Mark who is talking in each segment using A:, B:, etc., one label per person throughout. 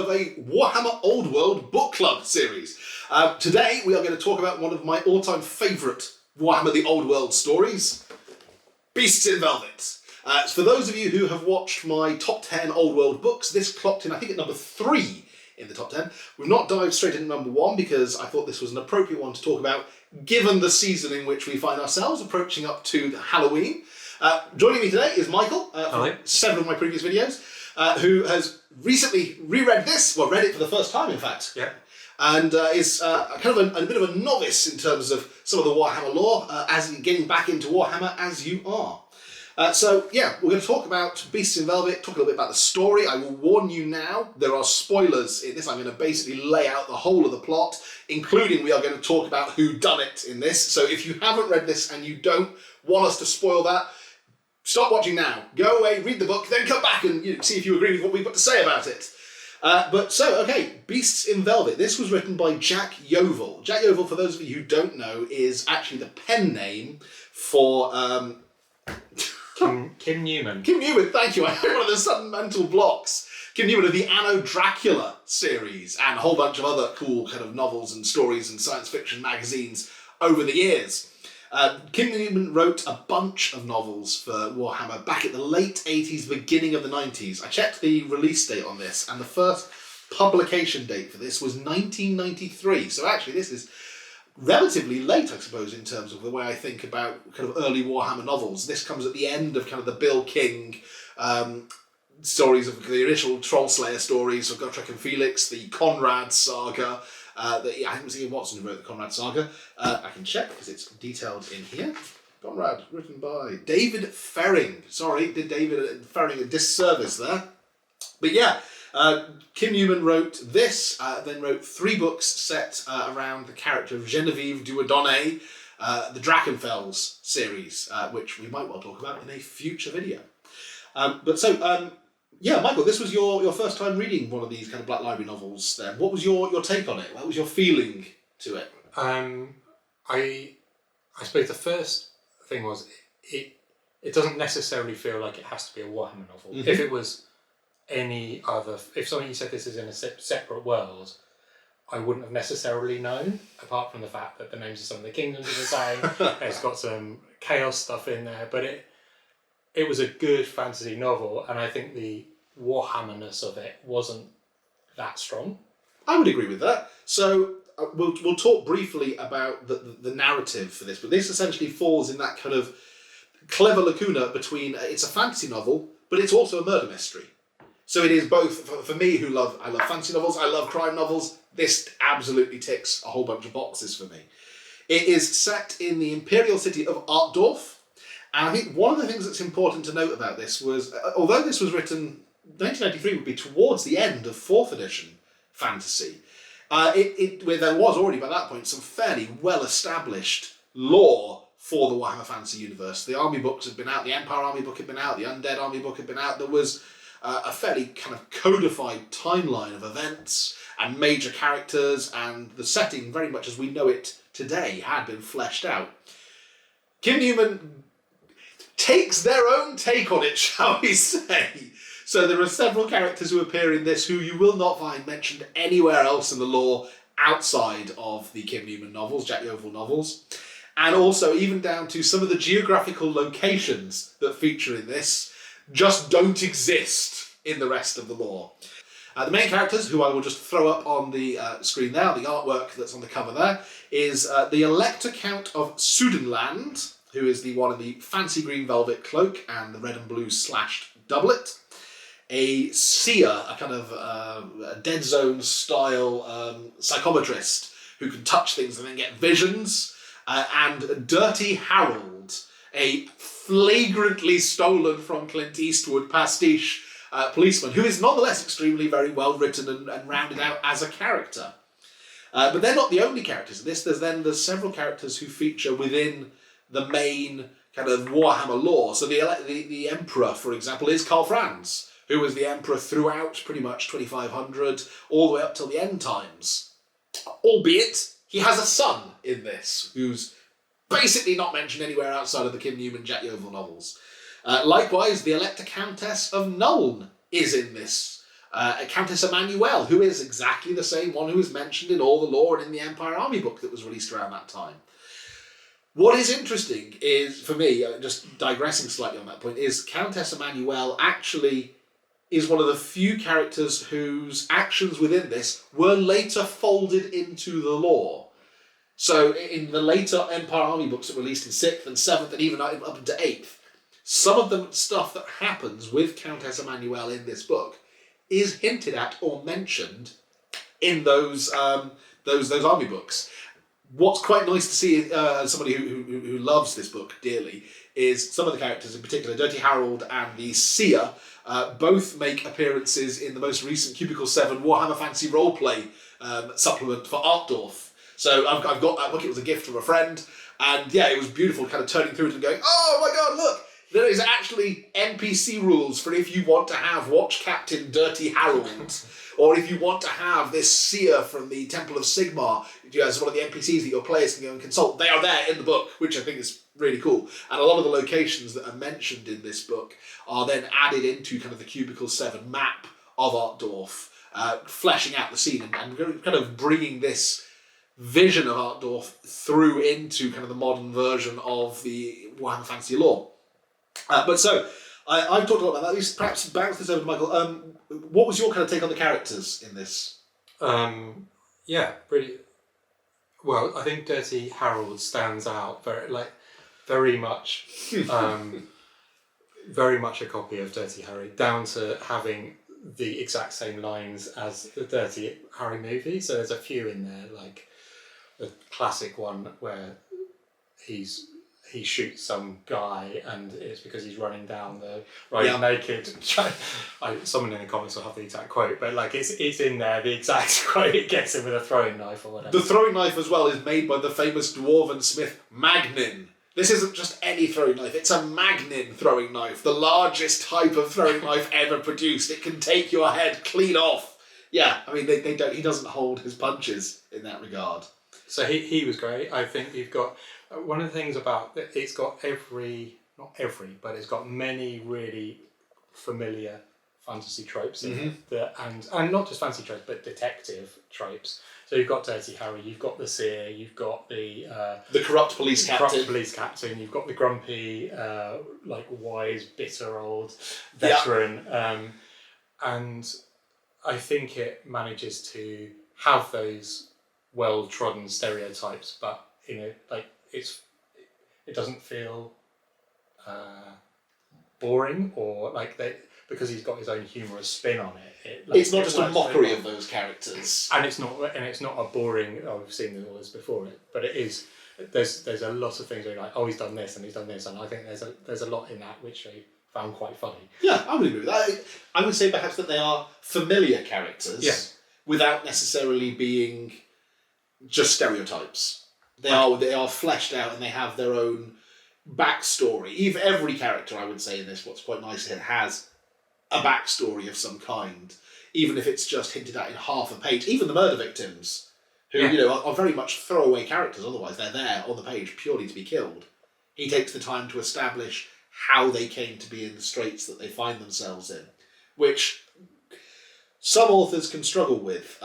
A: of a Warhammer Old World book club series. Today we are going to talk about one of my all-time favourite Warhammer the Old World stories, Beasts in Velvet. For those of you who have watched my top 10 Old World books, this clocked in, I think, at number 3 in the top 10. We've not dived straight into number 1 because I thought this was an appropriate one to talk about given the season in which we find ourselves, approaching up to Halloween. Joining me today is Michael from several of my previous videos, who has recently reread this, well, read it for the first time, in fact.
B: Yeah.
A: And is kind of a bit of a novice in terms of some of the Warhammer lore, as getting back into Warhammer as you are. So, yeah, we're going to talk about Beasts in Velvet, talk a little bit about the story. I will warn you now, there are spoilers in this. I'm going to basically lay out the whole of the plot, including we are going to talk about who done it in this. So if you haven't read this and you don't want us to spoil that, stop watching now. Go away, read the book, then come back and see if you agree with what we've got to say about it. Beasts in Velvet. This was written by Jack Yeovil. Jack Yeovil, for those of you who don't know, is actually the pen name for...
B: Kim Newman.
A: Kim Newman, thank you. I had one of the sudden mental blocks. Kim Newman of the Anno Dracula series and a whole bunch of other cool kind of novels and stories and science fiction magazines over the years. Kim Newman wrote a bunch of novels for Warhammer back at the late 80s, beginning of the 90s. I checked the release date on this, and the first publication date for this was 1993. So actually this is relatively late, I suppose, in terms of the way I think about kind of early Warhammer novels. This comes at the end of kind of the Bill King stories of the initial Trollslayer stories of Gotrek and Felix, the Conrad saga. I haven't seen Watson who wrote the Conrad saga. I can check because it's detailed in here. Conrad, written by David Ferring. Sorry, did David Ferring a disservice there. But yeah, Kim Newman wrote this, then wrote 3 books set around the character of Genevieve Duodonne, the Drachenfels series, which we might well talk about in a future video. Michael, this was your first time reading one of these kind of Black Library novels then. What was your take on it? What was your feeling to it?
B: I suppose the first thing was it doesn't necessarily feel like it has to be a Warhammer novel.
A: Mm-hmm.
B: If it was any other, if somebody said this is in a separate world, I wouldn't have necessarily known, apart from the fact that the names of some of the kingdoms are the same. It's got some chaos stuff in there, but it was a good fantasy novel, and I think the Warhammerness of it wasn't that strong.
A: I would agree with that. So we'll talk briefly about the narrative for this, but this essentially falls in that kind of clever lacuna between it's a fantasy novel, but it's also a murder mystery. So it is both, for me I love fantasy novels, I love crime novels, this absolutely ticks a whole bunch of boxes for me. It is set in the imperial city of Artdorf, and I think one of the things that's important to note about this was, although this was written, 1993 would be towards the end of 4th edition fantasy, where there was already by that point some fairly well-established lore for the Warhammer Fantasy universe. The army books had been out, the Empire army book had been out, the Undead army book had been out. There was a fairly kind of codified timeline of events and major characters, and the setting, very much as we know it today, had been fleshed out. Kim Newman takes their own take on it, shall we say. So there are several characters who appear in this who you will not find mentioned anywhere else in the lore outside of the Kim Newman novels, Jack Yeovil novels. And also even down to some of the geographical locations that feature in this just don't exist in the rest of the lore. The main characters, who I will just throw up on the screen there, the artwork that's on the cover there, is the Elector Count of Sudenland, who is the one in the fancy green velvet cloak and the red and blue slashed doublet. A seer, a kind of a Dead Zone style psychometrist who can touch things and then get visions. And Dirty Harold, a flagrantly stolen from Clint Eastwood pastiche policeman, who is nonetheless extremely very well written and rounded out as a character. But they're not the only characters in this. There's several characters who feature within the main kind of Warhammer lore. So the Emperor, for example, is Karl Franz, who was the Emperor throughout pretty much 2500, all the way up till the end times. Albeit, he has a son in this, who's basically not mentioned anywhere outside of the Kim Newman, Jack Yeovil novels. Likewise, the Elector Countess of Nuln is in this Countess Emmanuel, who is exactly the same one who is mentioned in all the lore and in the Empire Army book that was released around that time. What is interesting is, for me, just digressing slightly on that point, is Countess Emmanuel actually is one of the few characters whose actions within this were later folded into the lore. So in the later Empire Army books that were released in 6th and 7th and even up into 8th, some of the stuff that happens with Countess Emmanuel in this book is hinted at or mentioned in those army books. What's quite nice to see, as somebody who loves this book dearly, is some of the characters, in particular Dirty Harold and the Seer, both make appearances in the most recent Cubicle 7 Warhammer Fantasy Roleplay supplement for Artdorf. So I've got that book, it was a gift from a friend, and yeah, it was beautiful kind of turning through it and going, oh my god, look! There is actually NPC rules for if you want to have Watch Captain Dirty Harold, or if you want to have this seer from the Temple of Sigmar as one of the NPCs that your players can go and consult. They are there in the book, which I think is really cool. And a lot of the locations that are mentioned in this book are then added into kind of the Cubicle 7 map of Artdorf, fleshing out the scene and kind of bringing this vision of Artdorf through into kind of the modern version of the Warhammer Fantasy lore. I've talked a lot about that. Perhaps bounce this over to Michael. What was your kind of take on the characters in this?
B: Pretty well. I think Dirty Harold stands out very much a copy of Dirty Harry, down to having the exact same lines as the Dirty Harry movie. So there's a few in there, like the classic one where he shoots some guy and it's because he's running down the road naked. Someone in the comments will have the exact quote, but like it's in there, the exact quote. It gets him with a throwing knife or whatever.
A: The throwing knife as well is made by the famous dwarven smith Magnin. This isn't just any throwing knife, it's a Magnin throwing knife, the largest type of throwing knife ever produced. It can take your head clean off. Yeah, I mean, he doesn't hold his punches in that regard.
B: So he was great. I think you've got one of the things about it's got but it's got many really familiar fantasy tropes in it, and not just fantasy tropes, but detective tropes. So you've got Dirty Harry, you've got the Seer, you've got the
A: corrupt police captain.
B: You've got the grumpy, wise, bitter old veteran, and I think it manages to have those well-trodden stereotypes, but it doesn't feel boring or because he's got his own humorous spin on it.
A: It's not just a mockery of those characters,
B: and it's not a boring. Oh, we've seen all this before, but it is. There's a lot of things where you're like, oh, he's done this and he's done this, and I think there's a lot in that which I found quite funny.
A: Yeah, I would agree with that. I would say perhaps that they are familiar characters, without necessarily being just stereotypes. They are fleshed out and they have their own backstory. Every character, I would say, in this, what's quite nice, it has a backstory of some kind, even if it's just hinted at in half a page. Even the murder victims, who are very much throwaway characters. Otherwise, they're there on the page purely to be killed. He takes the time to establish how they came to be in the straits that they find themselves in, which some authors can struggle with,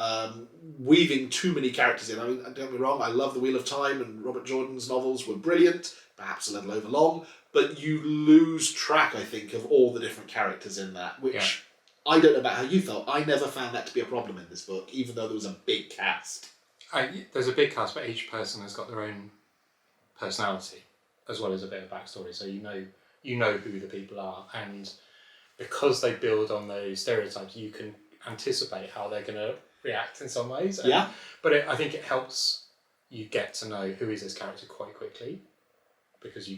A: weaving too many characters in. I mean, don't get me wrong, I love The Wheel of Time and Robert Jordan's novels were brilliant, perhaps a little overlong, but you lose track, I think, of all the different characters in that, which I don't know about how you felt. I never found that to be a problem in this book, even though there was a big cast.
B: There's a big cast, but each person has got their own personality, as well as a bit of backstory, so you know who the people are, and because they build on those stereotypes, you can anticipate how they're going to react in some ways. But I think it helps you get to know who is this character quite quickly, because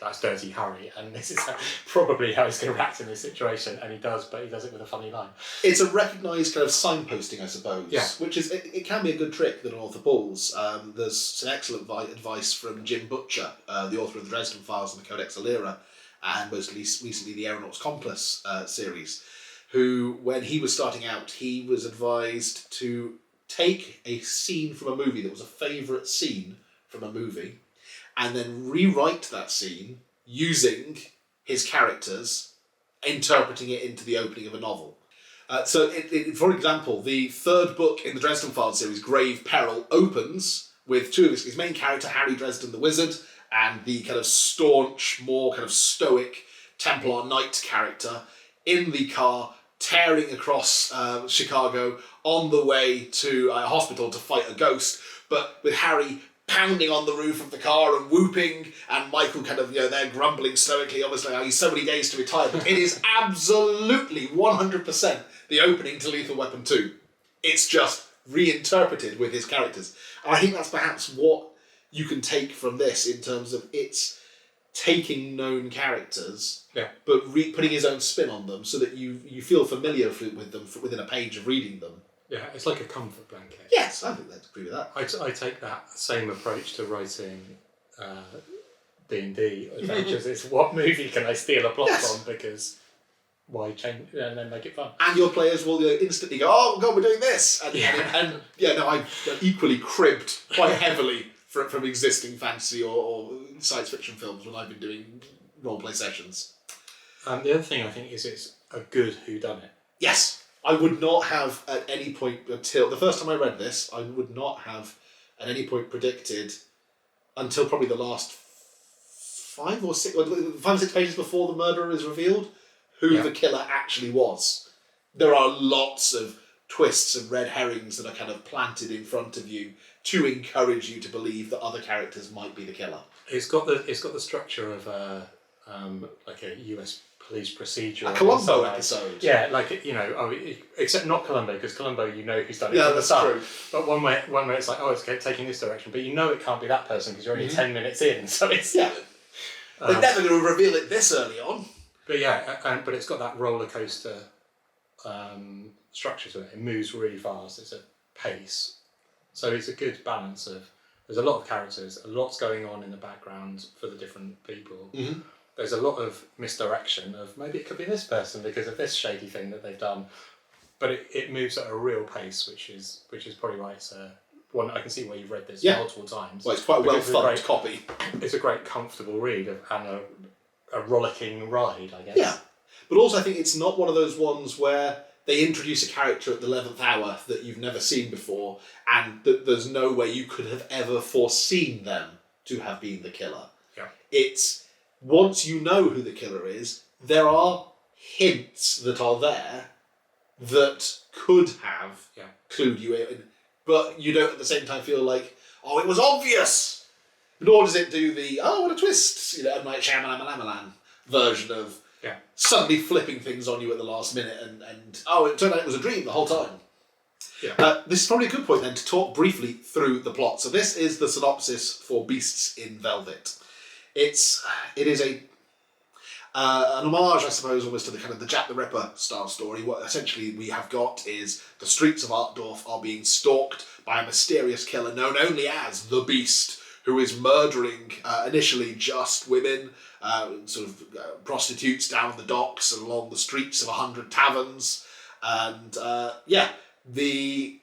B: that's Dirty Harry, and this is probably how he's going to react in this situation, and he does, but he does it with a funny line.
A: It's a recognised kind of signposting, I suppose, which is, it can be a good trick that an author pulls. There's some excellent advice from Jim Butcher, the author of the Dresden Files and the Codex Alera, and most recently the Aeronaut's Complex series, who, when he was starting out, he was advised to take a scene from a movie that was a favourite scene from a movie and then rewrite that scene using his characters, interpreting it into the opening of a novel. For example, the third book in the Dresden Files series, Grave Peril, opens with two of his main character, Harry Dresden the Wizard, and the kind of staunch, more kind of stoic Templar Knight character in the car, tearing across Chicago on the way to a hospital to fight a ghost, but with Harry pounding on the roof of the car and whooping, and Michael kind of, they're grumbling stoically, obviously, he's so many days to retire. But it is absolutely 100% the opening to Lethal Weapon 2. It's just reinterpreted with his characters. And I think that's perhaps what you can take from this in terms of it's taking known characters, but putting his own spin on them so that you feel familiar with them within a page of reading them.
B: Yeah, it's like a comfort blanket.
A: Yes, I think I'd agree with that.
B: I take that same approach to writing D&D adventures. It's what movie can I steal a plot from, because why change and then make it fun? And
A: your players will instantly go, oh God, we're doing this! And I've equally cribbed quite heavily from existing fantasy or science fiction films when I've been doing roleplay sessions.
B: The other thing I think is it's a good whodunit.
A: Yes! I would not have at any point until the first time I read this, I would not have at any point predicted until probably the last 5 or 6 pages before the murderer is revealed who the killer actually was. There are lots of twists and red herrings that are kind of planted in front of you to encourage you to believe that other characters might be the killer.
B: It's got the structure of like a US police procedure.
A: A Columbo episode.
B: Yeah, except not Columbo, because Columbo, who's done it.
A: Yeah, that's true.
B: But one way it's like, it's taking this direction, but it can't be that person because you're only 10 minutes in, so it's...
A: Yeah. They're never going to reveal it this early on.
B: But but it's got that roller coaster structure to it. It moves really fast. It's a pace. So it's a good balance of... There's a lot of characters, a lot's going on in the background for the different people. Mm-hmm. There's a lot of misdirection of maybe it could be this person because of this shady thing that they've done, but it moves at a real pace, which is probably why it's one. I can see why you've read this multiple times.
A: Well, it's quite a well-thumbed copy.
B: It's a great, comfortable read and a rollicking ride, I guess.
A: Yeah, but also I think it's not one of those ones where they introduce a character at the 11th hour that you've never seen before, and that there's no way you could have ever foreseen them to have been the killer.
B: Yeah,
A: it's. Once you know who the killer is, there are hints that are there that could have clued you in, but you don't at the same time feel like, oh, it was obvious! Nor does it do the, oh, what a twist, M. Night Shyamalan version of suddenly flipping things on you at the last minute and it turned out it was a dream the whole time. Yeah. This is probably a good point then to talk briefly through the plot. So this is the synopsis for Beasts in Velvet. It is an homage, I suppose, almost to the kind of the Jack the Ripper style story. What essentially we have got is the streets of Altdorf are being stalked by a mysterious killer known only as the Beast, who is murdering initially just women, prostitutes down the docks and along the streets of 100 taverns, and the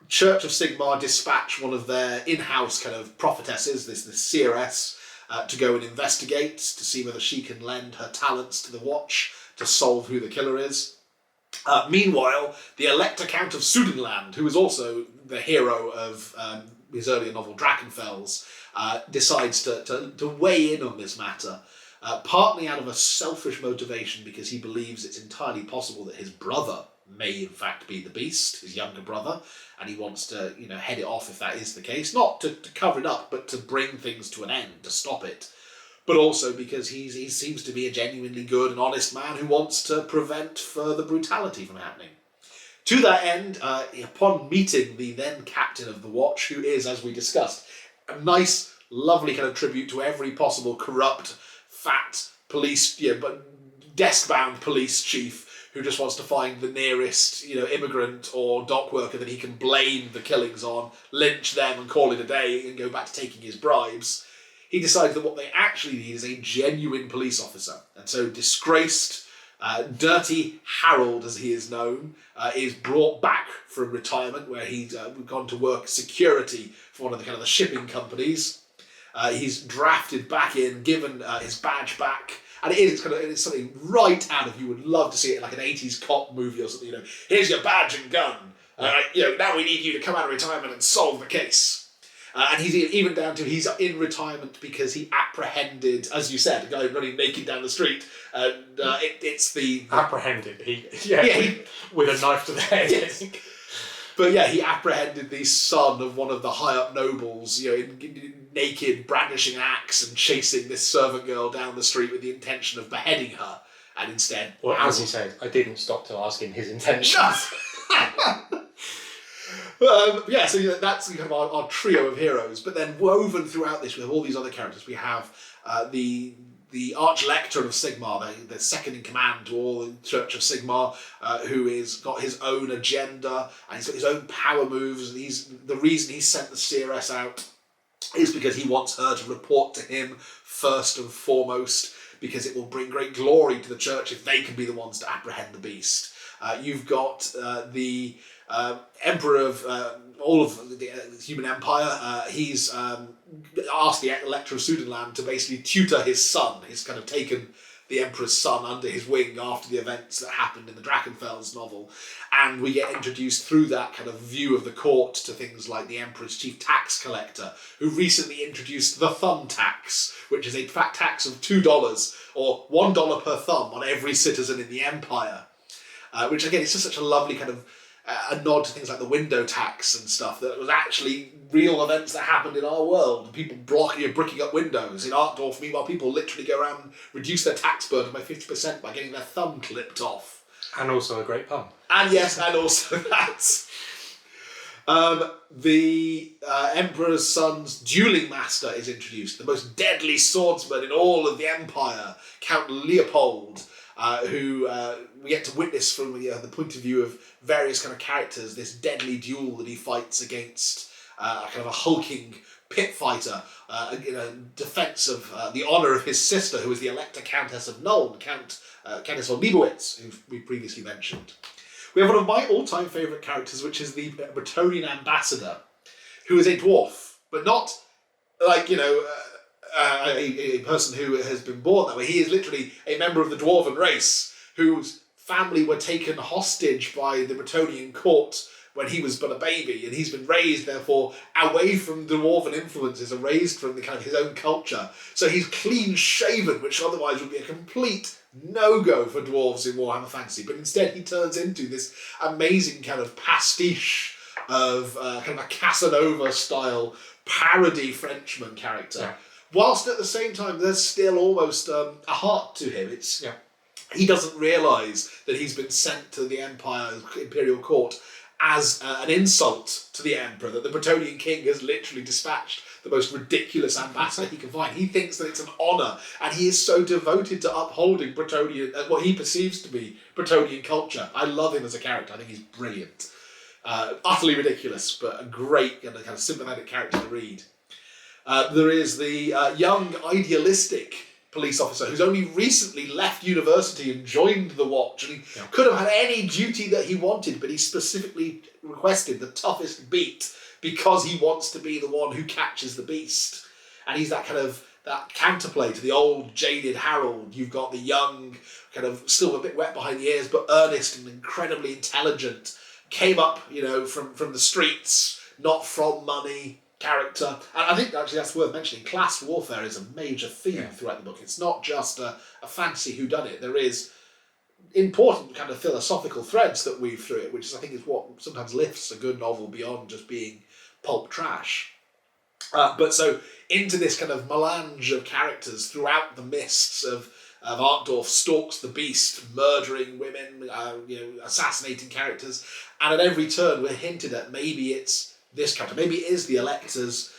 A: Church of Sigmar dispatch one of their in-house kind of prophetesses, this seeress. To go and investigate, to see whether she can lend her talents to the Watch to solve who the killer is. Meanwhile, the Elector Count of Sudenland, who is also the hero of his earlier novel Drachenfels, decides to weigh in on this matter, partly out of a selfish motivation because he believes it's entirely possible that his brother may in fact be the Beast, his younger brother, and he wants to, head it off if that is the case. Not to cover it up, but to bring things to an end, to stop it. But also because he seems to be a genuinely good and honest man who wants to prevent further brutality from happening. To that end, upon meeting the then captain of the Watch, who is, as we discussed, a nice, lovely kind of tribute to every possible corrupt, fat police, but desk-bound police chief who just wants to find the nearest, immigrant or dock worker that he can blame the killings on, lynch them and call it a day and go back to taking his bribes. He decides that what they actually need is a genuine police officer. And so disgraced, Dirty Harold, as he is known, is brought back from retirement where he'd gone to work security for one of the shipping companies. He's drafted back in, given his badge back. And it's something right out of, you would love to see it like an 80s cop movie or something, here's your badge and gun. Now we need you to come out of retirement and solve the case. And he's even down to he's in retirement because he apprehended, as you said, a guy running naked down the street. And it's the
B: apprehended. With a knife to the head.
A: Yes. But yeah, he apprehended the son of one of the high up nobles, naked, brandishing an axe and chasing this servant girl down the street with the intention of beheading her. And instead,
B: well, as he said, I didn't stop to ask him his intentions.
A: So that's kind of our trio of heroes. But then woven throughout this, we have all these other characters. We have the Archlector of Sigmar, the second in command to all the Church of Sigmar, who has got his own agenda and he's got his own power moves. And the reason he sent the Seeress out is because he wants her to report to him first and foremost, because it will bring great glory to the church if they can be the ones to apprehend the beast. You've got the Emperor of all of the human empire. He's asked the Elector of Sudenland to basically tutor his son. He's kind of taken the Emperor's son under his wing after the events that happened in the Drachenfels novel. And we get introduced through that kind of view of the court to things like the Emperor's chief tax collector, who recently introduced the thumb tax, which is a fat tax of $2 or $1 per thumb on every citizen in the empire. Which again, it's just such a lovely kind of a nod to things like the window tax and stuff that was actually real events that happened in our world. People bricking up windows. In Artdorf, meanwhile, people literally go around and reduce their tax burden by 50% by getting their thumb clipped off.
B: And also a great pun.
A: And yes, and also that. The Emperor's son's dueling master is introduced, the most deadly swordsman in all of the Empire, Count Leopold, who we get to witness from the point of view of various kind of characters, this deadly duel that he fights against kind of a hulking pit fighter in defence of the honour of his sister, who is the Elector Countess of Nuln, Countess von Liebowitz, who we previously mentioned. We have one of my all-time favourite characters, which is the Bretonnian ambassador, who is a dwarf, but not like, a person who has been born that way. He is literally a member of the dwarven race whose family were taken hostage by the Bretonnian court when he was but a baby, and he's been raised, therefore, away from dwarven influences and raised from the kind of his own culture. So he's clean shaven, which otherwise would be a complete no-go for dwarves in Warhammer Fantasy. But instead he turns into this amazing kind of pastiche of kind of a Casanova-style parody Frenchman character.
B: Yeah.
A: Whilst at the same time there's still almost a heart to him. He doesn't realise that he's been sent to the Imperial Court as an insult to the Emperor, that the Bretonnian king has literally dispatched the most ridiculous ambassador he can find. He thinks that it's an honour, and he is so devoted to upholding Bretonnian, what he perceives to be Bretonnian culture. I love him as a character. I think he's brilliant. Utterly ridiculous, but a great and a kind of sympathetic character to read. There is the young, idealistic police officer who's only recently left university and joined the Watch, and he could have had any duty that he wanted, but he specifically requested the toughest beat because he wants to be the one who catches the beast. And he's that kind of that counterplay to the old jaded Harold. You've got the young, kind of still a bit wet behind the ears, but earnest and incredibly intelligent, came up, from the streets, not from money character. And I think actually that's worth mentioning. Class warfare is a major theme throughout the book. It's not just a fantasy whodunit. There is important kind of philosophical threads that weave through it, which I think is what sometimes lifts a good novel beyond just being pulp trash. But so into this kind of melange of characters throughout the mists of Artdorf stalks the beast, murdering women, assassinating characters, and at every turn we're hinted at maybe it's this character, maybe it is the Elector's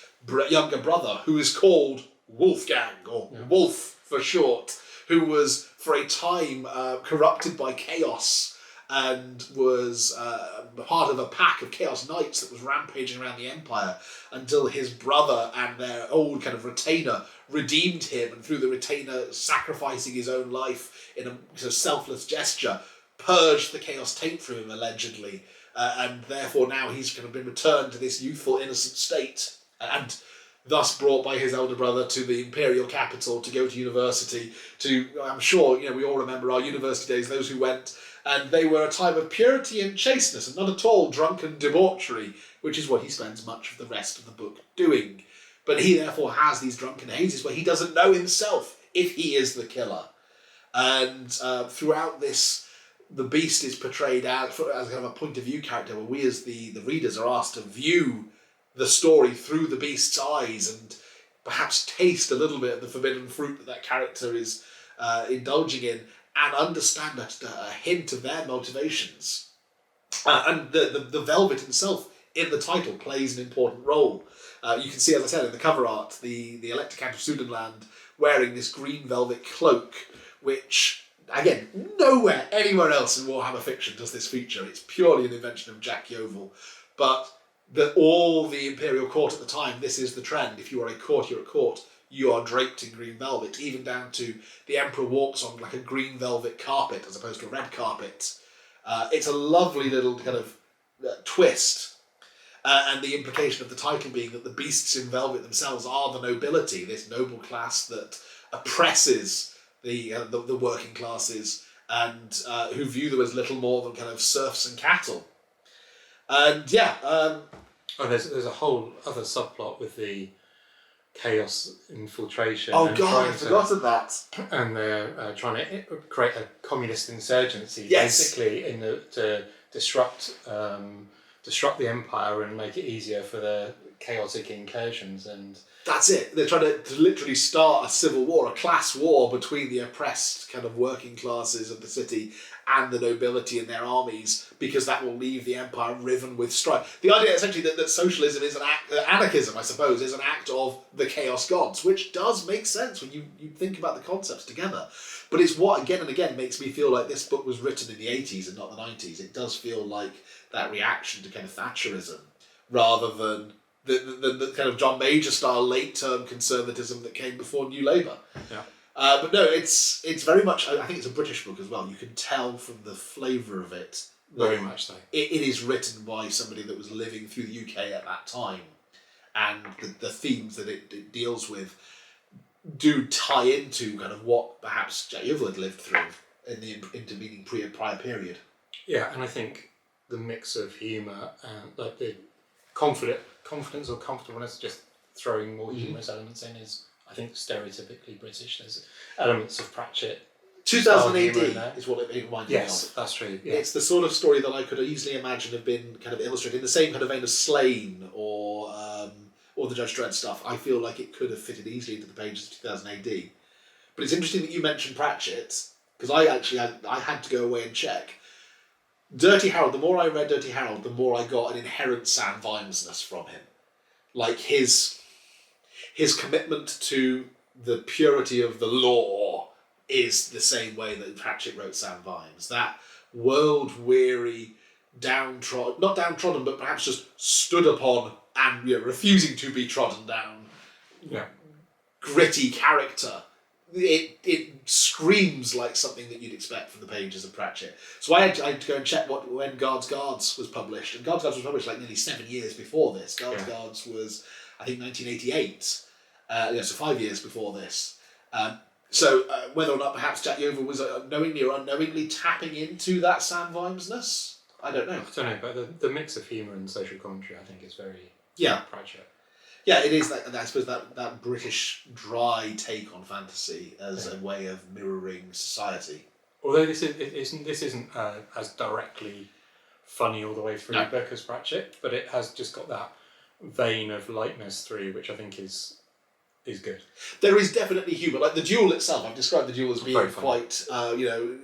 A: younger brother, who is called Wolfgang, or Wolf for short, who was for a time corrupted by chaos and was part of a pack of Chaos Knights that was rampaging around the Empire until his brother and their old kind of retainer redeemed him, and through the retainer sacrificing his own life in a sort of selfless gesture, purged the Chaos taint from him, allegedly. And therefore now he's kind of been returned to this youthful, innocent state. And thus brought by his elder brother to the imperial capital to go to university. I'm sure, we all remember our university days, those who went, and they were a time of purity and chasteness, and not at all drunken debauchery, which is what he spends much of the rest of the book doing. But he therefore has these drunken hazes where he doesn't know himself if he is the killer. And throughout this, the beast is portrayed as kind of a point of view character, where we as the readers are asked to view the story through the beast's eyes and perhaps taste a little bit of the forbidden fruit that character is indulging in, and understand a hint of their motivations. And the velvet itself in the title plays an important role. You can see, as I said, in the cover art, the Elector Count of Sudenland wearing this green velvet cloak, which, again, nowhere, anywhere else in Warhammer fiction does this feature. It's purely an invention of Jack Yeovil. But all the Imperial Court at the time, this is the trend. If you are a courtier at court, you are draped in green velvet, even down to the Emperor walks on like a green velvet carpet as opposed to a red carpet. It's a lovely little kind of twist. And the implication of the title being that the beasts in velvet themselves are the nobility, this noble class that oppresses the working classes and who view them as little more than kind of serfs and cattle. And
B: there's a whole other subplot with the chaos infiltration.
A: Oh God, I've forgotten that.
B: And they're trying to create a communist insurgency,
A: yes,
B: basically to disrupt the empire and make it easier for the chaotic incursions. And
A: that's it. They're trying to literally start a civil war, a class war between the oppressed kind of working classes of the city and the nobility and their armies, because that will leave the empire riven with strife. The idea essentially that socialism is an act, anarchism, I suppose, is an act of the chaos gods, which does make sense when you think about the concepts together. But it's what again and again makes me feel like this book was written in the 80s and not the 90s. It does feel like that reaction to kind of Thatcherism, rather than the kind of John Major style late term conservatism that came before New Labour.
B: Yeah.
A: But no, it's very much. I think it's a British book as well. You can tell from the flavour of it.
B: Very much so.
A: It is written by somebody that was living through the UK at that time, and the themes that it deals with do tie into kind of what perhaps Jack Yeovil had lived through in the intervening prior period.
B: Yeah, and I think the mix of humour and like the confidence or comfortableness, just throwing more humorous elements in, is, I think, stereotypically British. There's elements of Pratchett.
A: 2000 AD is what it reminded me of.
B: Yes, that's true. Yeah.
A: It's the sort of story that I could easily imagine have been kind of illustrated in the same kind of vein as Slain or the Judge Dredd stuff. I feel like it could have fitted easily into the pages of 2000 AD. But it's interesting that you mentioned Pratchett, because I had to go away and check. Dirty Harold, the more I read Dirty Harold, the more I got an inherent Sam Vimes-ness from him. Like his commitment to the purity of the law is the same way that Pratchett wrote Sam Vimes. That world-weary, not downtrodden, but perhaps just stood upon and refusing to be trodden down, gritty character. It screams like something that you'd expect from the pages of Pratchett. So I had to go and check when Guards was published. And Guards was published like nearly 7 years before this. Guards was, I think, 1988. So 5 years before this. So whether or not perhaps Jack Yeovil was knowingly or unknowingly tapping into that Sam Vimes-ness, I don't know.
B: I don't know, but the mix of humour and social commentary, I think, is very Pratchett.
A: Yeah, it is. I suppose that British dry take on fantasy as a way of mirroring society.
B: Although this isn't as directly funny all the way through the book as Pratchett, but it has just got that vein of lightness through, which I think is good. There
A: is definitely humour. Like the duel itself, I've described the duel as being quite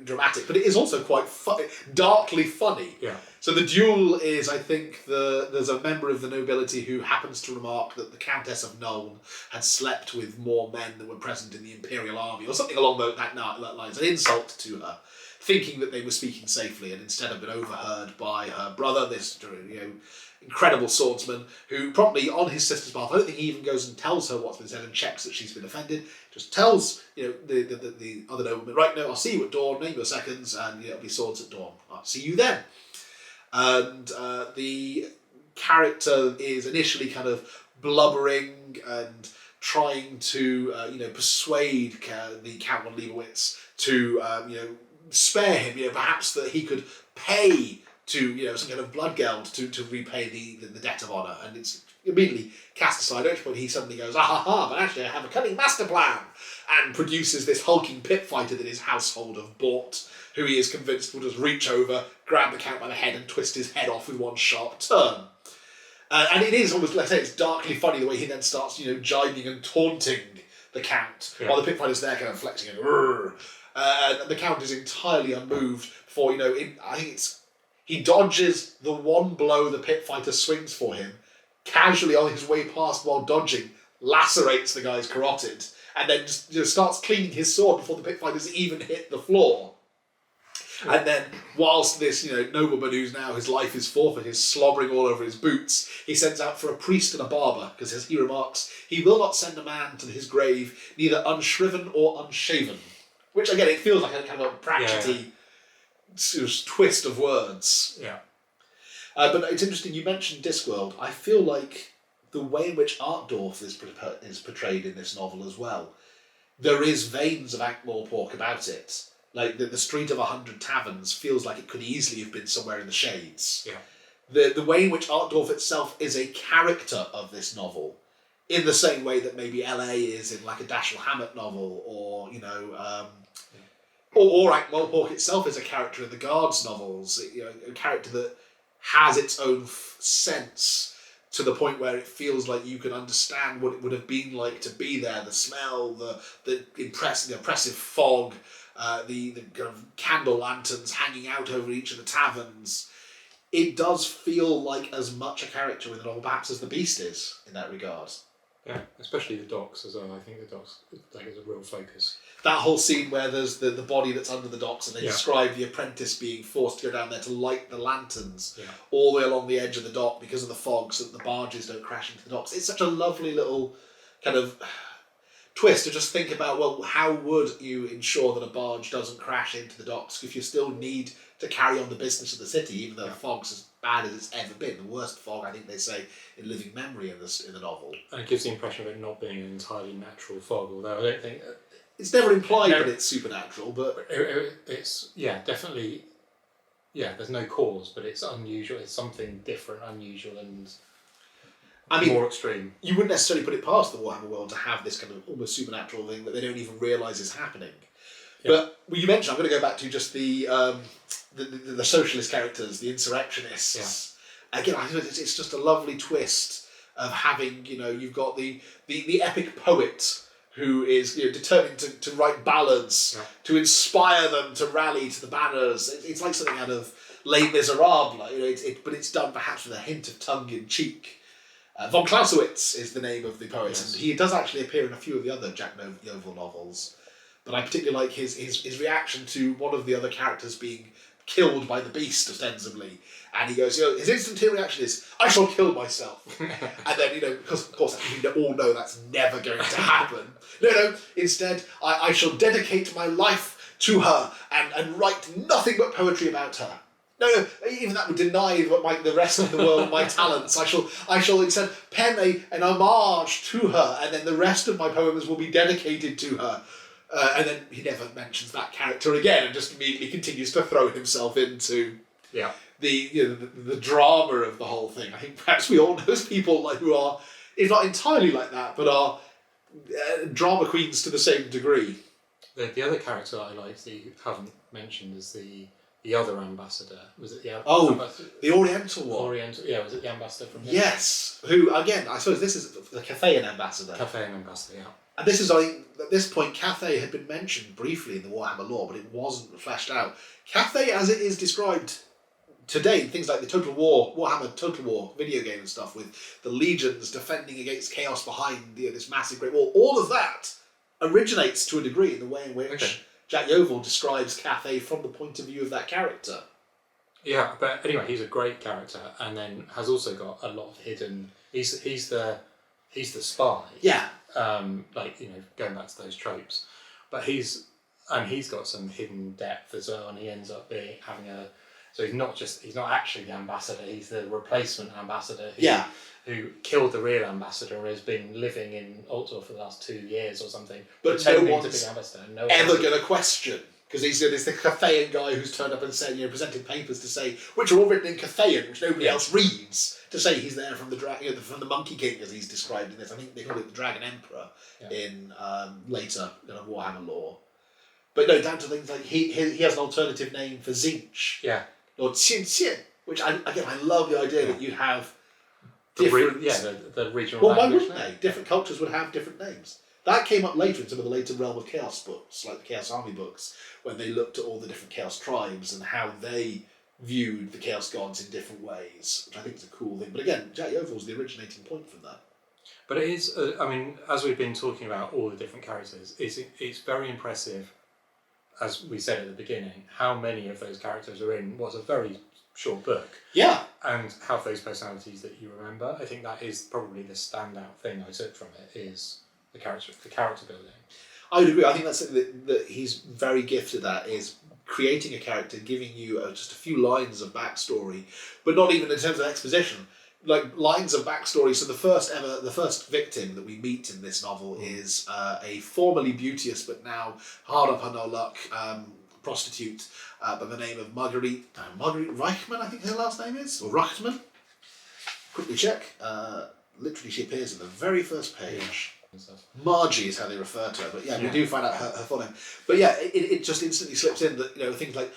A: dramatic, but it is also quite darkly funny.
B: Yeah.
A: So the duel is, I think, there's a member of the nobility who happens to remark that the Countess of Nuln had slept with more men that were present in the Imperial Army, or something along that lines, an insult to her, thinking that they were speaking safely, and instead have been overheard by her brother, this incredible swordsman, who promptly, on his sister's behalf, I don't think he even goes and tells her what's been said and checks that she's been offended, just tells the other nobleman, right, no, I'll see you at dawn, name your seconds, and it'll be swords at dawn. I'll see you then. And the character is initially kind of blubbering and trying to persuade the Count von Leibowitz to spare him, perhaps that he could pay to some kind of blood geld to repay the debt of honour, and it's immediately cast aside, at which point he suddenly goes, ah ha ha, but actually I have a cunning master plan, and produces this hulking pit fighter that his household have bought, who he is convinced will just reach over, grab the Count by the head and twist his head off with one sharp turn. And it is almost, let's say, it's darkly funny the way he then starts, jibing and taunting the Count, while the pit fighter's there kind of flexing and and the Count is entirely unmoved for, I think he dodges the one blow the pit fighter swings for him, casually on his way past while dodging, lacerates the guy's carotid, and then just starts cleaning his sword before the pit fighters even hit the floor. And then, whilst this, nobleman who's now his life is forfeit is slobbering all over his boots, he sends out for a priest and a barber, because as he remarks, he will not send a man to his grave neither unshriven or unshaven. Which, again, it feels like a kind of a pratchety sort of twist of words.
B: Yeah.
A: But it's interesting, you mentioned Discworld. I feel like the way in which Artdorf is portrayed in this novel as well, there is veins of Ankh-Morpork about it. Like the Street of 100 Taverns feels like it could easily have been somewhere in the Shades.
B: Yeah.
A: The way in which Artdorf itself is a character of this novel, in the same way that maybe LA is in like a Dashiell Hammett novel, or or Ankh-Morpork itself is a character in the Guards novels. A character that has its own sense to the point where it feels like you can understand what it would have been like to be there. The smell, the oppressive fog. The kind of candle lanterns hanging out over each of the taverns. It does feel like as much a character in the novel, perhaps, as the Beast is in that regard.
B: Yeah, especially the docks as well. I think the docks is a real focus.
A: That whole scene where there's the body that's under the docks, and they describe the apprentice being forced to go down there to light the lanterns all the way along the edge of the dock because of the fog, so that the barges don't crash into the docks. It's such a lovely little kind of twist to just think about, well, how would you ensure that a barge doesn't crash into the docks if you still need to carry on the business of the city, even though the fog's as bad as it's ever been. The worst fog, I think they say, in living memory in the novel.
B: And it gives the impression of it not being an entirely natural fog, although I don't think...
A: It's never implied that it's supernatural, but...
B: It's, definitely... Yeah, there's no cause, but it's unusual. It's something different, unusual, and... more extreme. You
A: wouldn't necessarily put it past the Warhammer world to have this kind of almost supernatural thing that they don't even realise is happening. Yeah. But you mentioned, I'm going to go back to just the socialist characters, the insurrectionists. Yeah. Again, I think it's just a lovely twist of having, you've got the epic poet who is determined to write ballads, to inspire them to rally to the banners. It's like something out of Les Miserables, but it's done perhaps with a hint of tongue-in-cheek. Von Clausewitz is the name of the poet, and he does actually appear in a few of the other Jack Yeovil novels. But I particularly like his reaction to one of the other characters being killed by the Beast, ostensibly. And he goes, his instant reaction is, I shall kill myself. And then, because of course we all know that's never going to happen. No, instead, I shall dedicate my life to her and write nothing but poetry about her. No, even that would deny the rest of the world my talents. I shall instead pen an homage to her, and then the rest of my poems will be dedicated to her. And then he never mentions that character again, and just immediately continues to throw himself into the drama of the whole thing. I think perhaps we all know people who are, if not entirely like that, but are drama queens to the same degree.
B: The other character I like that you haven't mentioned is the other ambassador. Was it the
A: ambassador? The Oriental one.
B: Was it the ambassador from him?
A: Yes, who, again, I suppose this is the Cathayan ambassador.
B: Cathayan ambassador, yeah.
A: And this is, I think, at this point, Cathay had been mentioned briefly in the Warhammer lore, but it wasn't fleshed out. Cathay, as it is described today, things like the Total War, Warhammer Total War video game and stuff, with the legions defending against chaos behind this massive great wall, all of that originates to a degree in the way in which Jack Yeovil describes Cathay from the point of view of that character.
B: Yeah, but anyway, he's a great character, and then has also got a lot of hidden... He's the spy.
A: Yeah.
B: Going back to those tropes. But he's got some hidden depth as well, and he ends up having a So he's not actually the ambassador. He's the replacement ambassador. Who killed the real ambassador and has been living in Altdorf for the last 2 years or something,
A: but
B: pretending
A: no
B: to be
A: one's
B: the ambassador.
A: ever going to question. Because he's the Cathayan guy who's turned up and said, presenting papers to say, which are all written in Cathayan, which nobody else reads, to say he's there from from the Monkey King, as he's described in this. I think they call it the Dragon Emperor in later Warhammer lore. But no, down to things like he has an alternative name for Zinch.
B: Yeah.
A: Or Tsin, which I love the idea that you have different...
B: the regional
A: Well, why
B: language.
A: wouldn't they? Different cultures would have different names. That came up later in some of the later Realm of Chaos books, like the Chaos Army books, when they looked at all the different Chaos tribes and how they viewed the Chaos gods in different ways, which I think is a cool thing. But again, Jack Yeovil's the originating point from that.
B: But it is, as we've been talking about all the different characters, it's very impressive, as we said at the beginning, how many of those characters are in what's a very short book.
A: Yeah.
B: And have those personalities that you remember. I think that is probably the standout thing I took from it, is the character building.
A: I would agree. I think that's something that he's very gifted at, is creating a character, giving you just a few lines of backstory, but not even in terms of exposition. Like lines of backstory. So the first victim that we meet in this novel is a formerly beauteous but now hard up on her luck prostitute by the name of Marguerite Reichmann, I think her last name is, or Reichmann. Quickly check. Literally, she appears in the very first page. Margie is how they refer to her, but we do find out her full name. But it just instantly slips in that things like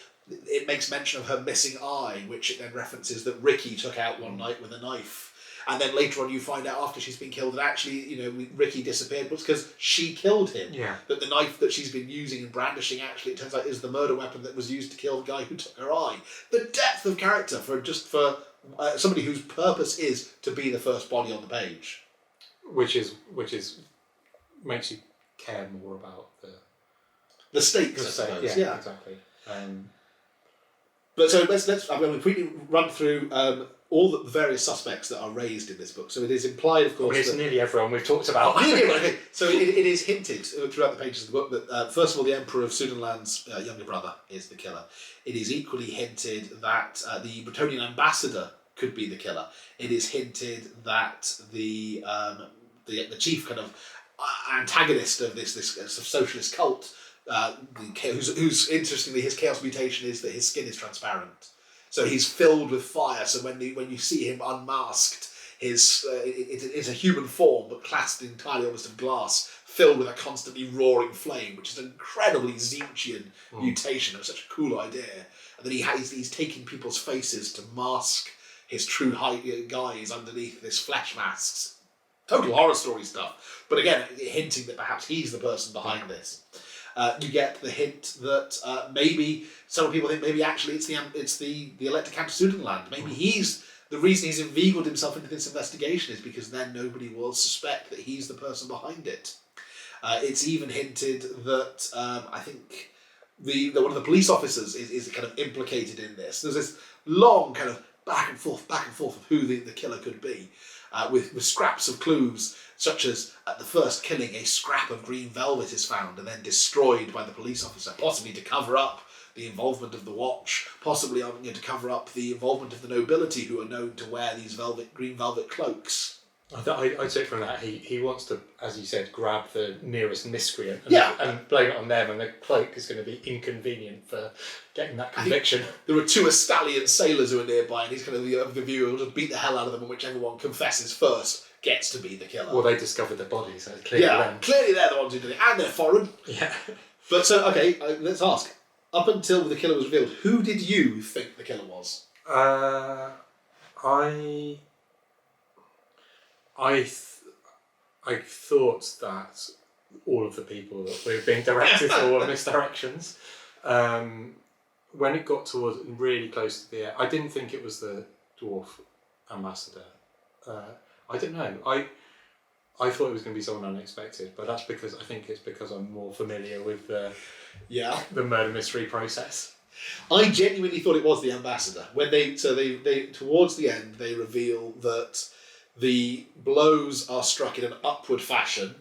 A: it makes mention of her missing eye, which it then references that Ricky took out one night with a knife, and then later on you find out after she's been killed that actually Ricky disappeared, but it's because she killed him. Yeah. That the knife that she's been using and brandishing actually, it turns out, is the murder weapon that was used to kill the guy who took her eye. The depth of character for somebody whose purpose is to be the first body on the page. Which is
B: makes you care more about
A: the stakes. I suppose. Yeah,
B: exactly.
A: But so I'm going to quickly run through all the various suspects that are raised in this book. So it is implied, of course.
B: It's nearly everyone we've talked about.
A: Okay. So it is hinted throughout the pages of the book that first of all, the Emperor of Sudanland's younger brother is the killer. It is equally hinted that the Bretonnian ambassador could be the killer. It is hinted that the chief kind of antagonist of this socialist cult, who's interestingly, his chaos mutation is that his skin is transparent, so he's filled with fire. So when you see him unmasked, it's a human form but clasped entirely almost of glass, filled with a constantly roaring flame, which is an incredibly Zinchian mutation. It's such a cool idea, and then he's taking people's faces to mask his true guise underneath this flesh masks. Total horror story stuff. But again, hinting that perhaps he's the person behind this. You get the hint that maybe some people think maybe actually it's the Elector Count of Sudanland. Maybe he's the reason he's inveigled himself into this investigation is because then nobody will suspect that he's the person behind it. It's even hinted that I think one of the police officers is kind of implicated in this. There's this long kind of back and forth of who the killer could be, with scraps of clues, such as at the first killing, a scrap of green velvet is found and then destroyed by the police officer, possibly to cover up the involvement of the Watch, possibly to cover up the involvement of the nobility who are known to wear these green velvet cloaks.
B: I take from that he wants to, as you said, grab the nearest miscreant and blame it on them, and the cloak is going to be inconvenient for getting that conviction.
A: There are two Astalian sailors who are nearby, and he's kind of the view will just beat the hell out of them, and whichever one confesses first gets to be the killer.
B: Well, they discovered the body, so it's clearly them.
A: Clearly they're the ones who did it, and they're foreign.
B: Yeah.
A: But so, okay, let's ask. Up until the killer was revealed, who did you think the killer was?
B: I thought that all of the people that were being directed for were misdirections. When it got towards really close to the end, I didn't think it was the dwarf ambassador. I don't know. I thought it was going to be someone unexpected, but that's because I'm more familiar with the murder mystery process.
A: I genuinely thought it was the ambassador. When they towards the end they reveal that the blows are struck in an upward fashion,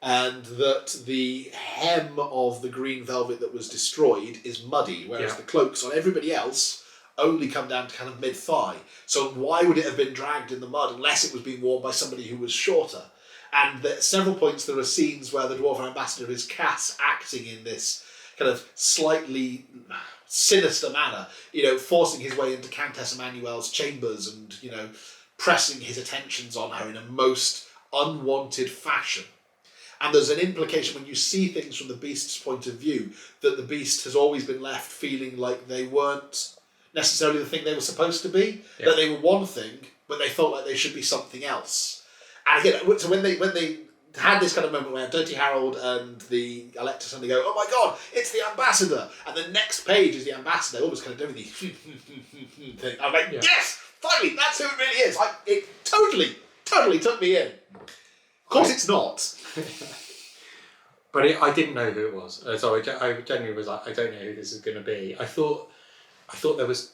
A: and that the hem of the green velvet that was destroyed is muddy, whereas the cloaks on everybody else only come down to kind of mid-thigh. So why would it have been dragged in the mud unless it was being worn by somebody who was shorter? And at several points there are scenes where the Dwarven ambassador is cast acting in this kind of slightly sinister manner, forcing his way into Countess Emmanuel's chambers and, pressing his attentions on her in a most unwanted fashion. And there's an implication when you see things from the beast's point of view that the beast has always been left feeling like they weren't necessarily the thing they were supposed to be, that they were one thing, but they felt like they should be something else. And again, so when they had this kind of moment where Dirty Harold and the Elector suddenly go, oh my god, it's the ambassador, and the next page is the ambassador, almost kind of doing the thing. I'm like, yes, finally, that's who it really is. It totally took me in. Of course it's not.
B: But I didn't know who it was. So I genuinely was like, I don't know who this is going to be. I thought there was,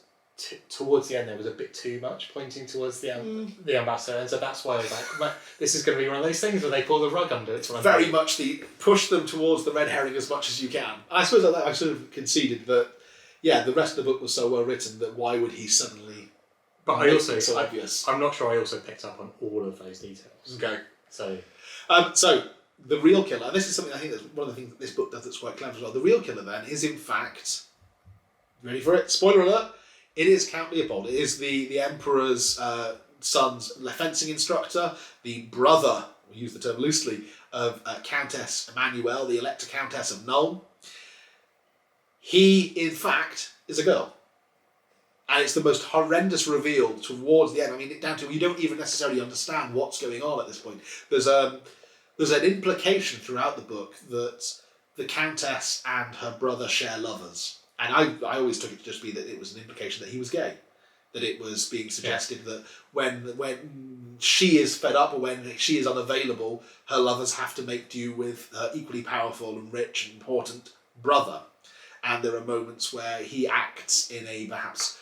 B: towards the end, there was a bit too much pointing towards the ambassador. And so that's why I was like, well, this is going to be one of those things where they pull the rug under it.
A: Very much the push them towards the red herring as much as you can. I suppose I sort of conceded that, the rest of the book was so well written that why would he suddenly...
B: But I also,
A: so obvious.
B: I'm not sure I also picked up on all of those details.
A: Okay.
B: So
A: the real killer, and this is something I think that's one of the things that this book does that's quite clever as well. The real killer then is in fact, ready for it? Spoiler alert! It is Count Leopold. It is the Emperor's son's fencing instructor, the brother, we use the term loosely, of Countess Emmanuel, the Elector Countess of Nuln. He, in fact, is a girl. And it's the most horrendous reveal towards the end. I mean, down to you don't even necessarily understand what's going on at this point. There's an implication throughout the book that the Countess and her brother share lovers. And I always took it to just be that it was an implication that he was gay. That it was being suggested that when she is fed up or when she is unavailable, her lovers have to make do with her equally powerful and rich and important brother. And there are moments where he acts in a perhaps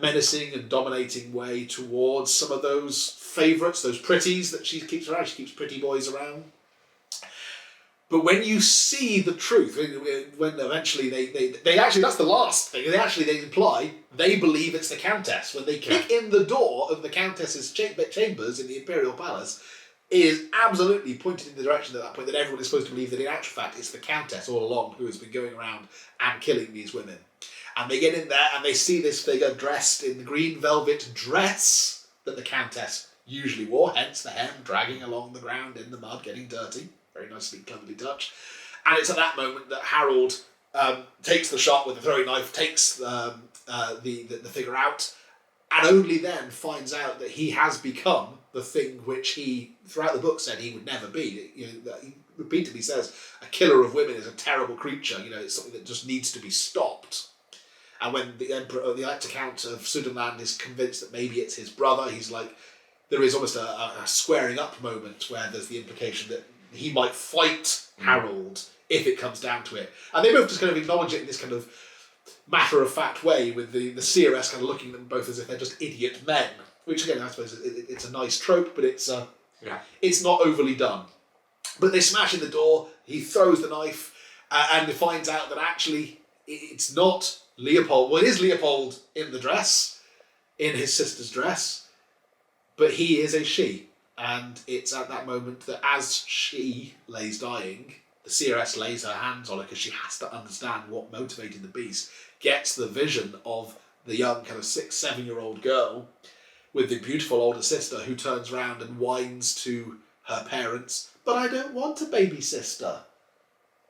A: menacing and dominating way towards some of those favourites, those pretties that she keeps around. She keeps pretty boys around. But when you see the truth, when eventually they actually, that's the last thing, they imply they believe it's the Countess. When they kick in the door of the Countess's chambers in the Imperial Palace, it is absolutely pointed in the direction at that point that everyone is supposed to believe that in actual fact it's the Countess all along who has been going around and killing these women. And they get in there and they see this figure dressed in the green velvet dress that the Countess usually wore, hence the hem dragging along the ground in the mud, getting dirty. Very nicely, cleverly done. And it's at that moment that Harold takes the shot with the throwing knife, takes the figure out, and only then finds out that he has become the thing which he, throughout the book, said he would never be. He repeatedly says a killer of women is a terrible creature. It's something that just needs to be stopped. And when the Elector Count of Sudanland is convinced that maybe it's his brother, he's like, there is almost a squaring up moment where there's the implication that he might fight Harold if it comes down to it. And they both just kind of acknowledge it in this kind of matter-of-fact way, with the seeress kind of looking at them both as if they're just idiot men. Which, again, I suppose it's a nice trope, but it's not overly done. But they smash in the door, he throws the knife, and finds out that actually it's not Leopold. Well, it is Leopold in the dress, in his sister's dress, but he is a she. And it's at that moment that as she lays dying, the seeress lays her hands on her because she has to understand what motivated the beast, gets the vision of the young kind of 6-7-year-old girl with the beautiful older sister who turns around and whines to her parents, but I don't want a baby sister.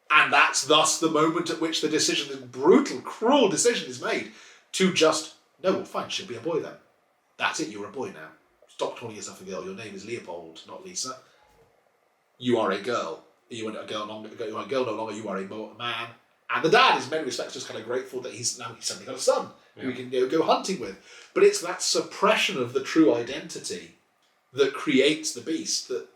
A: And that's thus the moment at which the decision, the brutal, cruel decision is made to just, no, well, fine, she'll be a boy then. That's it, you're a boy now. Stop calling yourself a girl. Your name is Leopold, not Lisa. You are a girl. You are a girl no longer. You are a man. And the dad is in many respects just kind of grateful that he's suddenly got a son who he can go hunting with. But it's that suppression of the true identity that creates the beast, that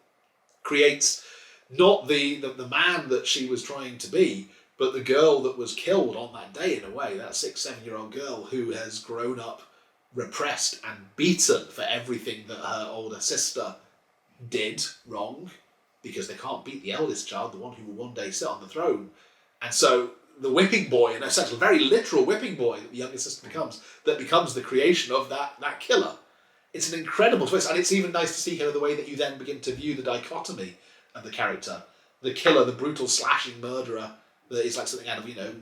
A: creates not the man that she was trying to be, but the girl that was killed on that day in a way. That 6-7-year-old girl who has grown up repressed and beaten for everything that her older sister did wrong, because they can't beat the eldest child, the one who will one day sit on the throne. And so the whipping boy, in a sense, a very literal whipping boy that the youngest sister becomes the creation of that killer. It's an incredible twist, and it's even nice to see kind of the way that you then begin to view the dichotomy of the character. The killer, the brutal slashing murderer that is like something out of,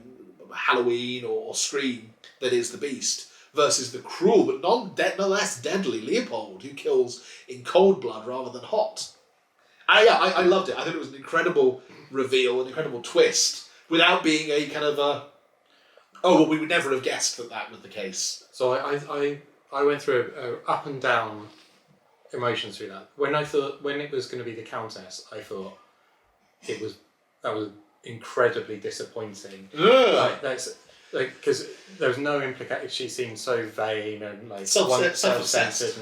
A: Halloween or Scream, that is the Beast, versus the cruel but no less deadly Leopold, who kills in cold blood rather than hot. I loved it. I thought it was an incredible reveal, an incredible twist, without being a kind of we would never have guessed that was the case.
B: So I went through a up and down emotions through that. When it was going to be the Countess, I thought that was incredibly disappointing. Because there was no implication. She seemed so vain and like self-centered and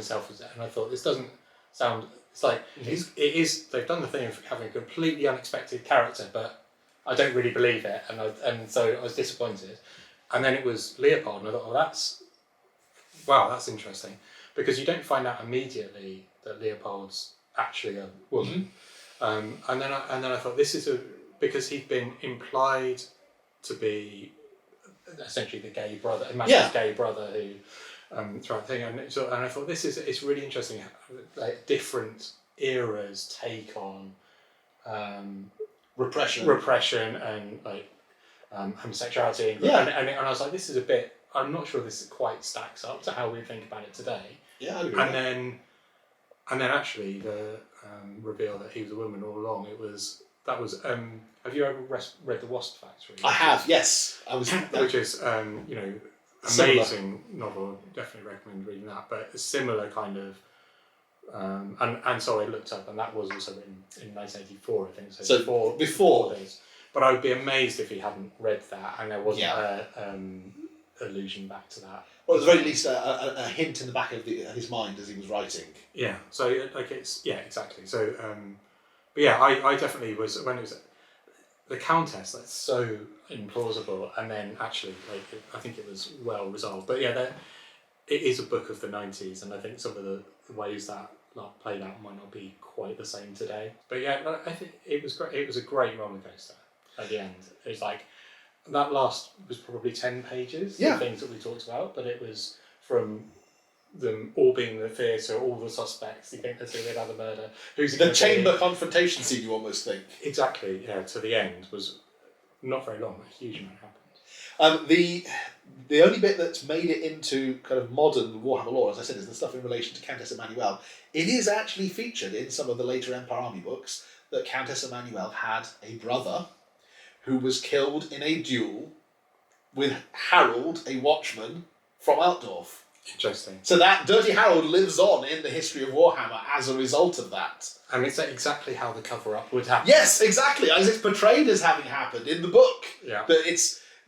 B: self-obsessed. And I thought, this doesn't sound. It's like it is. They've done the thing of having a completely unexpected character, but I don't really believe it, and so I was disappointed. And then it was Leopold, and I thought, that's interesting, because you don't find out immediately that Leopold's actually a woman. And then I thought, this is because he'd been implied to be essentially the gay brother, gay brother who. Throughout the thing, and I thought it's really interesting how like different eras take on repression and like homosexuality and I was like, this is a bit. I'm not sure this quite stacks up to how we think about it today.
A: Yeah, I agree.
B: And then actually the reveal that he was a woman all along. That was. Have you ever read The Wasp Factory?
A: I have. Yes, I was.
B: Which is amazing novel. Definitely recommend reading that. But a similar kind of, and so I looked up, and that was also written in 1984, I think. So before this. But I would be amazed if he hadn't read that, and there wasn't allusion back to that.
A: Well, at the very least, a hint in the back of his mind as he was writing.
B: Yeah. So exactly. So, but yeah, I definitely was when it was. The Countess, that's so implausible, and then actually, I think it was well resolved. But yeah, it is a book of the 90s, and I think some of the ways that played out might not be quite the same today. But yeah, I think it was great. It was a great roller coaster at the end. It was like that last was probably 10 pages of things that we talked about, but it was from them all being in the theatre, all the suspects. You think there's going to be another murder? Who's
A: the chamber confrontation scene? You almost think
B: exactly. Yeah, to the end was not very long. A huge amount happened.
A: The only bit that's made it into kind of modern Warhammer lore, as I said, is the stuff in relation to Countess Emmanuel. It is actually featured in some of the later Empire Army books that Countess Emmanuel had a brother who was killed in a duel with Harold, a watchman from Altdorf.
B: Interesting.
A: So that Dirty Harold lives on in the history of Warhammer as a result of that.
B: And it's exactly how the cover-up would happen.
A: Yes, exactly, as it's portrayed as having happened in the book.
B: Yeah.
A: That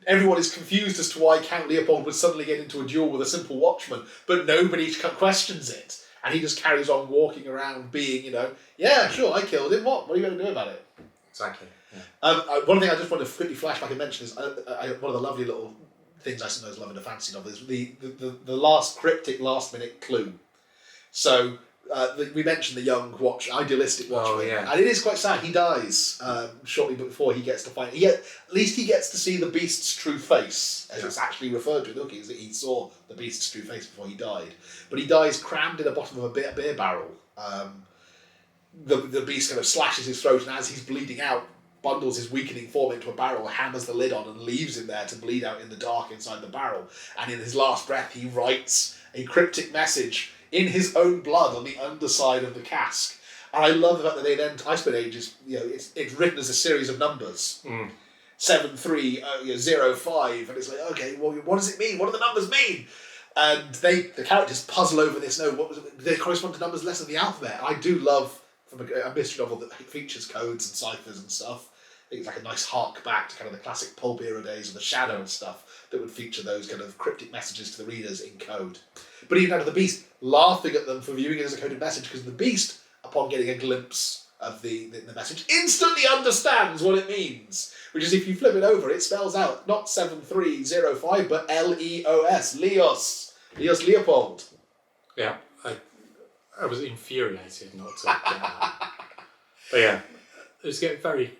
A: everyone is confused as to why Count Leopold would suddenly get into a duel with a simple watchman, but nobody questions it. And he just carries on walking around being, yeah, sure, I killed him, what? What are you going to do about it?
B: Exactly. Yeah.
A: One thing I just want to quickly flash back and mention is one of the lovely little things I sometimes love in a fantasy novel is the last cryptic last-minute clue. So we mentioned the young idealistic watchman, and it is quite sad. He dies shortly before he gets to find. At least he gets to see the beast's true face, as it's actually referred to in the book, is that he saw the beast's true face before he died. But he dies crammed in the bottom of a beer barrel. The beast kind of slashes his throat, and as he's bleeding out, bundles his weakening form into a barrel, hammers the lid on, and leaves him there to bleed out in the dark inside the barrel. And in his last breath, he writes a cryptic message in his own blood on the underside of the cask. And I love the fact that they then, I spent ages, it's written as a series of numbers. 7305, and it's like, okay, well, what does it mean? What do the numbers mean? And the characters puzzle over this. No, what was it? They correspond to numbers less than the alphabet. I do love, from a mystery novel that features codes and ciphers and stuff, I think it's like a nice hark back to kind of the classic pulp era days of the Shadow and stuff that would feature those kind of cryptic messages to the readers in code. But even out of the Beast, laughing at them for viewing it as a coded message, because the Beast, upon getting a glimpse of the message, instantly understands what it means. Which is, if you flip it over, it spells out not 7305, but Leos, Leos Leopold.
B: Yeah, I was infuriated not to get that. But yeah, It's getting very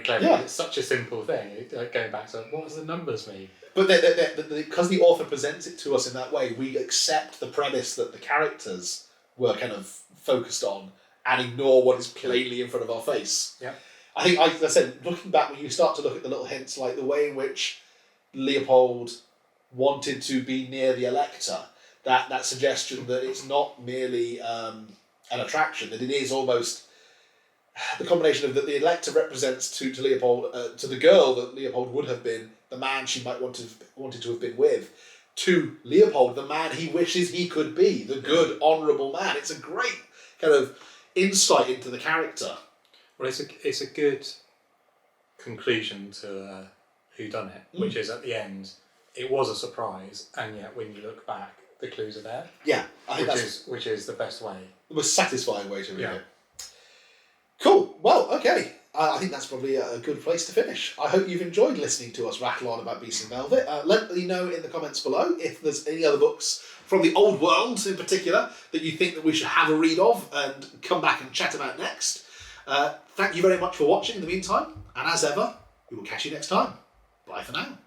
B: clever.
A: Yeah.
B: It's such a simple thing. Going back to what does the numbers mean?
A: But because the author presents it to us in that way, we accept the premise that the characters were kind of focused on and ignore what is plainly in front of our face.
B: Yeah.
A: I think, like I said, looking back, when you start to look at the little hints, like the way in which Leopold wanted to be near the Elector, that suggestion that it's not merely an attraction, that it is almost the combination of that the Elector represents to Leopold, to the girl that Leopold would have been, the man she might wanted to have been with, to Leopold, the man he wishes he could be, the good, honourable man. It's a great kind of insight into the character.
B: Well, it's a good conclusion to whodunit, which is at the end, it was a surprise, and yet when you look back, the clues are there.
A: Yeah, I think
B: which is the best way.
A: The most satisfying way to read
B: Yeah.
A: it. Cool. Well, okay. I think that's probably a good place to finish. I hope you've enjoyed listening to us rattle on about Beast in Velvet. Let me know in the comments below if there's any other books from the Old World in particular that you think that we should have a read of and come back and chat about next. Thank you very much for watching in the meantime, and as ever, we will catch you next time. Bye for now.